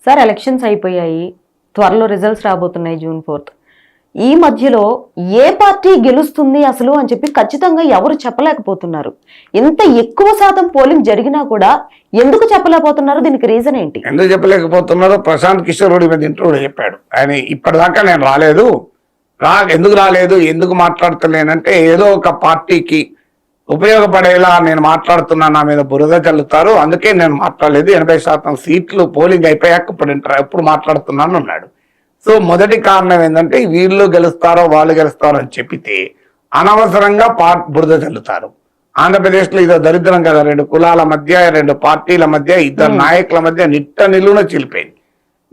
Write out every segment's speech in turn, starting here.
Sir elections అయిపోయాయి, త్వరలో results రాబోతున్నాయి June 4th. ఈ మధ్యలో ఏ పార్టీ గెలుస్తుంది అసలు అని చెప్పి ఖచ్చితంగా ఎవరు చెప్పలేకపోతున్నారు. ఇంత ఎక్కువ శాతం పోలింగ్ జరిగినా కూడా ఎందుకు చెప్పలేకపోతున్నారు? దీనికి రీజన్ ఏంటి? ఎందుకు చెప్పలేకపోతున్నారో ప్రశాంత్ కిషోర్ రెడ్డి మీద ఇంటర్వ్యూలో చెప్పాడు. ఆయన ఇప్పటిదాకా నేను రాలేదు, ఎందుకు రాలేదు, ఎందుకు మాట్లాడతలేనంటే ఏదో ఒక పార్టీకి ఉపయోగపడేలా నేను మాట్లాడుతున్నా, నా మీద బురద చల్లుతారు, అందుకే నేను మాట్లాడలేదు. 80% సీట్లు పోలింగ్ అయిపోయాక ఎప్పుడు మాట్లాడుతున్నాను అన్నాడు. సో మొదటి కారణం ఏంటంటే వీళ్ళు గెలుస్తారో వాళ్ళు గెలుస్తారో అని చెప్పితే అనవసరంగా బురద చల్లుతారు. ఆంధ్రప్రదేశ్లో ఇదో దరిద్రం కదా, 2 కులాల మధ్య, 2 పార్టీల మధ్య, 2 నాయకుల మధ్య నిట్ట నిలువున చిలిపోయింది.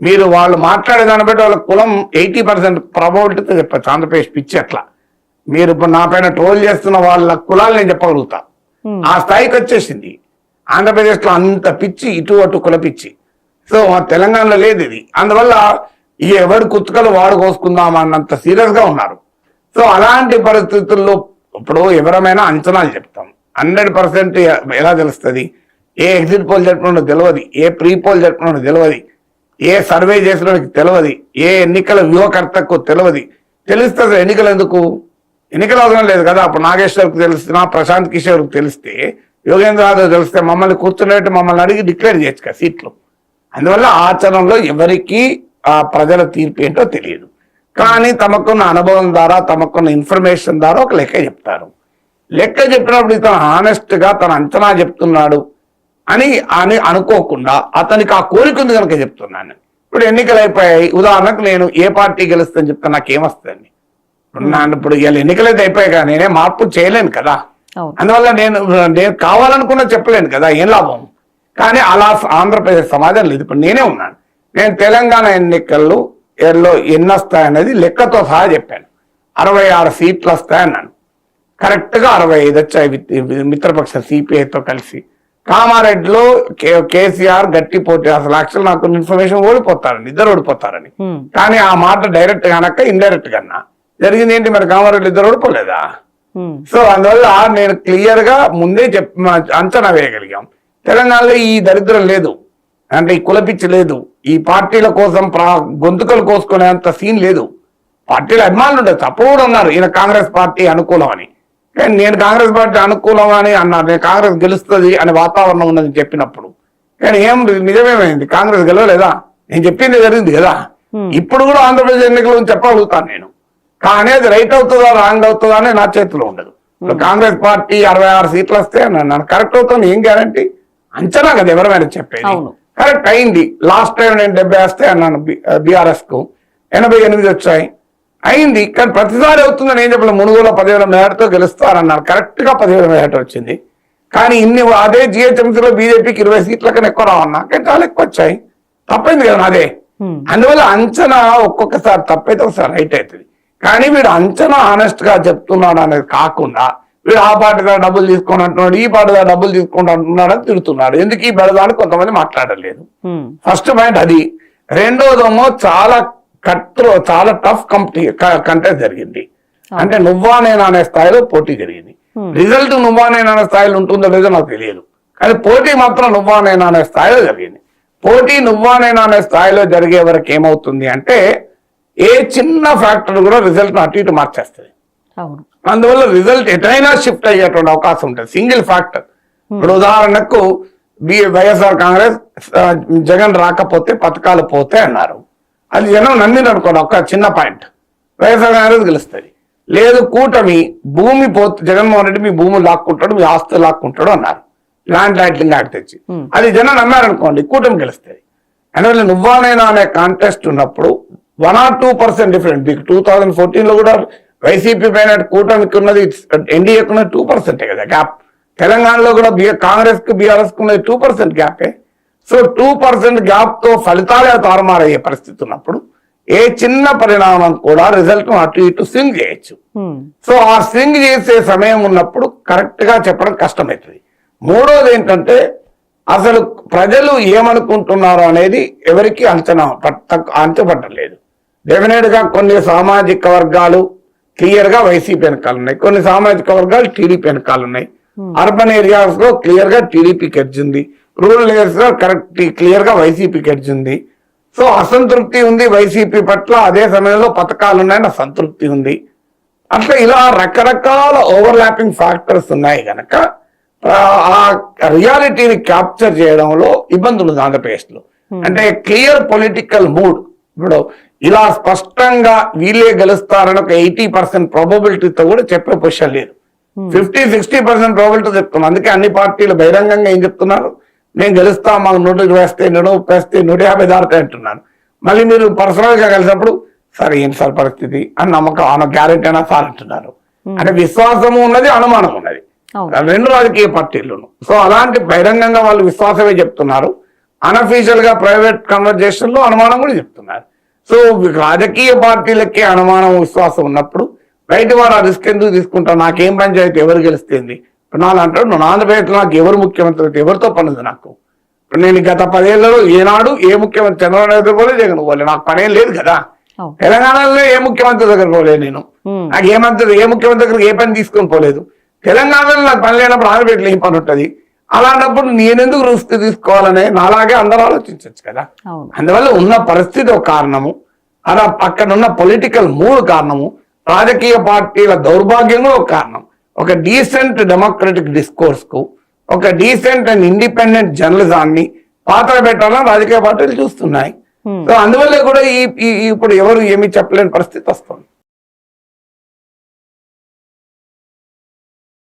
మీరు వాళ్ళు మాట్లాడే దాన్ని బట్టి వాళ్ళ కులం 80% ప్రాబబిలిటీతో చెప్పచ్చు. ఆంధ్రప్రదేశ్ పిచ్చి అట్లా. మీరు ఇప్పుడు నా పైన ట్రోల్ చేస్తున్న వాళ్ళ కులాలు నేను చెప్పగలుగుతా. ఆ స్థాయికి వచ్చేసింది. ఆంధ్రప్రదేశ్ లో అంత పిచ్చి, ఇటు అటు కుల పిచ్చి. సో తెలంగాణలో లేదు ఇది. అందువల్ల ఎవరు కుతుకలు వాడు కోసుకుందాం అన్నంత సీరియస్ గా ఉన్నారు. సో అలాంటి పరిస్థితుల్లో ఇప్పుడు ఎవరమైనా అంచనాలు చెప్తాం. 100% ఎలా తెలుస్తుంది? ఏ ఎగ్జిట్ పోల్ జరుపుకున్నో తెలియదు, ఏ ప్రీ పోల్ జరుపుకున్నో తెలియదు, ఏ సర్వే చేసిన తెలియదు, ఏ ఎన్నికల వ్యూహకర్తకు తెలియదు. తెలుస్తుంది ఎన్నికలు ఎందుకు? ఎన్నికల అవసరం లేదు కదా. అప్పుడు నాగేశ్వర్కి తెలిసినా, ప్రశాంత్ కిషోర్కి తెలిస్తే, యోగేంద్ర యాదవ్ తెలిస్తే మమ్మల్ని కూర్చున్నట్టు మమ్మల్ని అడిగి డిక్లేర్ చేయొచ్చు కదా సీట్లు. అందువల్ల ఆచరణలో ఎవరికి ఆ ప్రజల తీర్పు ఏంటో తెలియదు. కానీ తమకున్న అనుభవం ద్వారా, తమకున్న ఇన్ఫర్మేషన్ ద్వారా ఒక లెక్క చెప్తారు. లెక్క చెప్పినప్పుడు ఇతను హానెస్ట్ గా తన అంచనా చెప్తున్నాడు అని అనుకోకుండా అతనికి ఆ కోరిక ఉంది కనుక చెప్తున్నాను. ఇప్పుడు ఎన్నికలు అయిపోయాయి, ఉదాహరణకు నేను ఏ పార్టీ గెలుస్తుందని చెప్తే నాకేమొస్తుంది? ఇప్పుడు ఇవాళ ఎన్నికలైతే అయిపోయాయి కదా, నేనే మార్పు చేయలేను కదా. అందువల్ల నేను కావాలనుకున్నా చెప్పలేను కదా, ఏం లాభం? కానీ అలా ఆంధ్రప్రదేశ్ సమాజం లేదు. ఇప్పుడు నేనే ఉన్నాను. నేను తెలంగాణ ఎన్నికల్లో ఎన్ని వస్తాయనేది లెక్కతో సహా చెప్పాను. 66 సీట్లు వస్తాయన్నాను. కరెక్ట్ గా 65 వచ్చాయి మిత్రపక్ష సిపిఐతో కలిసి. కామారెడ్డిలో కేసీఆర్ గట్టి పోటీ. అసలు యాక్చువల్ నాకు ఇన్ఫర్మేషన్ ఓడిపోతారని, ఇద్దరు ఓడిపోతారని. కానీ ఆ మాట డైరెక్ట్ గా అనక ఇండైరెక్ట్ గా అన్నా. జరిగింది ఏంటి మరి? కామారెడ్డి ఇద్దరు ఓడిపోలేదా? సో అందువల్ల నేను క్లియర్ గా ముందే అంచనా వేయగలిగాం. తెలంగాణలో ఈ దరిద్రం లేదు, అంటే ఈ కులపిచ్చి లేదు, ఈ పార్టీల కోసం గొంతుకలు కోసుకునేంత సీన్ లేదు. పార్టీల అభిమానులు ఉండొచ్చు, అప్పుడు కూడా ఉన్నారు ఈయన కాంగ్రెస్ పార్టీ అనుకూలం అని. కానీ నేను కాంగ్రెస్ పార్టీ అనుకూలం అని అన్నారు. నేను కాంగ్రెస్ గెలుస్తుంది అనే వాతావరణం ఉన్నది చెప్పినప్పుడు. కానీ ఏం నిజమేమైంది? కాంగ్రెస్ గెలవలేదా? నేను చెప్పింది జరిగింది కదా. ఇప్పుడు కూడా ఆంధ్రప్రదేశ్ ఎన్నికలు చెప్పగలుగుతాను నేను. కానీ అది రైట్ అవుతుందా రాంగ్ అవుతుందా అని నా చేతిలో ఉండదు. కాంగ్రెస్ పార్టీ 66 సీట్లు వస్తే నన్ను కరెక్ట్ అవుతుంది, ఏం గ్యారంటీ? అంచనా కదా ఎవరైనా చెప్పేది. కరెక్ట్ అయింది. లాస్ట్ టైం నేను 70 వస్తే అన్నాను బీఆర్ఎస్ కు, 88 వచ్చాయి, అయింది. కానీ ప్రతిసారి అవుతుందని ఏం చెప్పలేదు. మునుగోలో 10,000 మేరతో గెలుస్తారన్నారు, కరెక్ట్ గా 10,000 మేరట వచ్చింది. కానీ అదే జిహెచ్ఎంసీలో బీజేపీకి 20 సీట్ల కన్నా ఎక్కువ రావన్నా, కానీ చాలా ఎక్కువ వచ్చాయి. తప్పైంది కదా అదే. అందువల్ల అంచనా ఒక్కొక్కసారి తప్పైతే ఒకసారి రైట్ అవుతుంది. కానీ వీడు అంచనా ఆనెస్ట్ గా చెప్తున్నాడు అనేది కాకుండా వీడు ఆ పార్టీ ద్వారా డబ్బులు తీసుకొని అంటున్నాడు, ఈ పార్టీ ద్వారా డబ్బులు తీసుకుంటూ అంటున్నాడు అని తిడుతున్నాడు. ఎందుకు ఈ బెడదాన్ని కొంతమంది మాట్లాడలేదు. ఫస్ట్ పాయింట్ అది. రెండోదేమో చాలా టఫ్ కంటెస్ట్ జరిగింది. అంటే నువ్వా నేను అనే స్థాయిలో పోటీ జరిగింది. రిజల్ట్ నువ్వా నేను అనే స్థాయిలో ఉంటుందో లేదో నాకు తెలియదు, కానీ పోటీ మాత్రం నువ్వా నేను అనే స్థాయిలో జరిగింది. పోటీ నువ్వా నేను అనే స్థాయిలో జరిగే వరకు ఏమవుతుంది అంటే ఏ చిన్న ఫ్యాక్టర్ కూడా రిజల్ట్ అటు ఇటు మార్చేస్తుంది. అందువల్ల రిజల్ట్ ఎటైనా షిఫ్ట్ అయ్యేటువంటి అవకాశం ఉంటుంది. Single factor. ఇప్పుడు ఉదాహరణకు వైఎస్ఆర్ కాంగ్రెస్ జగన్ రాకపోతే పథకాలు పోతే అన్నారు. అది జనం నమ్మింది అనుకోండి, ఒక చిన్న పాయింట్, వైఎస్ఆర్ కాంగ్రెస్ గెలుస్తుంది. లేదు కూటమి భూమి పోతే జగన్మోహన్ రెడ్డి మీ భూములు లాక్కుంటాడు, మీ ఆస్తులు లాక్కుంటాడు అన్నారు. ల్యాండ్ టైటిలింగ్ యాక్ట్ తెచ్చి అది జనం నమ్మారనుకోండి, కూటమి గెలుస్తుంది. అందువల్ల నువ్వా నేను అనే కాంటెస్ట్ ఉన్నప్పుడు 1 or 2% డిఫరెంట్. మీకు 2014లో కూడా వైసీపీ పైన కూటమికి ఉన్నది, ఎన్డీఏకి ఉన్నది 2% కదా గ్యాప్. తెలంగాణలో కూడా కాంగ్రెస్ కు బీఆర్ఎస్ కు ఉన్నది 2% గ్యాపే. సో 2% గ్యాప్ తో ఫలితాలే తారుమారయ్యే పరిస్థితి ఉన్నప్పుడు ఏ చిన్న పరిణామం కూడా రిజల్ట్ అటు ఇటు స్వింగ్ చేయొచ్చు. సో ఆ స్వింగ్ చేసే సమయం ఉన్నప్పుడు కరెక్ట్ గా చెప్పడం కష్టమవుతుంది. మూడోది ఏంటంటే అసలు ప్రజలు ఏమనుకుంటున్నారు అనేది ఎవరికి అంచపట్టలేదు. డెఫినెట్ గా కొన్ని సామాజిక వర్గాలు క్లియర్ గా వైసీపీ వెనకాలు ఉన్నాయి, కొన్ని సామాజిక వర్గాలు టీడీపీ వెనకాలు ఉన్నాయి. అర్బన్ ఏరియాస్ లో క్లియర్ గా టీడీపీకి ఎడ్జ్ ఉంది, రూరల్ ఏరియాస్ లో క్లియర్ గా వైసీపీకి ఎడ్జ్ ఉంది. సో అసంతృప్తి ఉంది వైసీపీ పట్ల, అదే సమయంలో పథకాలు ఉన్నాయని అసంతృప్తి ఉంది. అట్లా ఇలా రకరకాల ఓవర్లాపింగ్ ఫ్యాక్టర్స్ ఉన్నాయి కనుక ఆ రియాలిటీని క్యాప్చర్ చేయడంలో ఇబ్బందులు ఉంది ఆంధ్రప్రదేశ్లో. అంటే క్లియర్ పొలిటికల్ మూడ్ ఇప్పుడు ఇలా స్పష్టంగా వీళ్ళే గెలుస్తారని ఒక 80% ప్రాబబిలిటీతో కూడా చెప్పే పొజిషన్ లేదు. 50-60% ప్రాబిలిటీ చెప్తున్నారు. అందుకే అన్ని పార్టీలు బహిరంగంగా ఏం చెప్తున్నారు, నేను గెలుస్తా, మాకు 120 130 150 దాటుతాయి అంటున్నాను. మళ్ళీ మీరు పర్సనల్ గా కలిసినప్పుడు సార్ ఏంటి సార్ పరిస్థితి అని నమ్మకం గ్యారెంటీ అయినా సార్ అంటున్నారు. అంటే విశ్వాసము ఉన్నది, అనుమానం ఉన్నది రెండు రాజకీయ పార్టీలను. సో అలాంటి బహిరంగంగా వాళ్ళు విశ్వాసమే చెప్తున్నారు, అన్అఫీషియల్ గా ప్రైవేట్ కన్వర్జేషన్ లో అనుమానం కూడా చెప్తున్నారు. సో రాజకీయ పార్టీలకే అనుమానం విశ్వాసం ఉన్నప్పుడు బయట వారు ఆ రిస్క్ ఎందుకు తీసుకుంటారు? నాకేం పంచాయతీ, ఎవరు గెలిస్తేంది? ఇప్పుడు నాలుగు అంటాడు, నువ్వు ఆంధ్రప్రదేశ్లో నాకు ఎవరు ముఖ్యమంత్రి అయితే ఎవరితో పనుంది నాకు? ఇప్పుడు నేను గత 10 ఏళ్లలో ఏనాడు ఏ ముఖ్యమంత్రి చంద్రబాబు నాయుడు పోలే, జగన్ పోలే, నాకు పనేం లేదు కదా. తెలంగాణలో ఏ ముఖ్యమంత్రి దగ్గర పోలేదు నేను, నాకు ఏ ముఖ్యమంత్రి దగ్గర ఏ పని తీసుకొని పోలేదు. తెలంగాణలో నాకు పని లేనప్పుడు ఆంధ్రప్రదేశ్లో ఏం పని ఉంటుంది? అలాంటప్పుడు నేనెందుకు రిస్క్ తీసుకోవాలనే నాలాగే అందరూ ఆలోచించవచ్చు కదా. అందువల్ల ఉన్న పరిస్థితి ఒక కారణము, అలా అక్కడ ఉన్న పొలిటికల్ మూడ్ కారణము, రాజకీయ పార్టీల దౌర్భాగ్యం కూడా ఒక కారణం. ఒక డీసెంట్ డెమోక్రటిక్ డిస్కోర్స్ కు, ఒక డీసెంట్ అండ్ ఇండిపెండెంట్ జర్నలిజాన్ని పాత్ర పెట్టాలని రాజకీయ పార్టీలు చూస్తున్నాయి. సో అందువల్ల కూడా ఇప్పుడు ఎవరు ఏమీ చెప్పలేని పరిస్థితి వస్తుంది.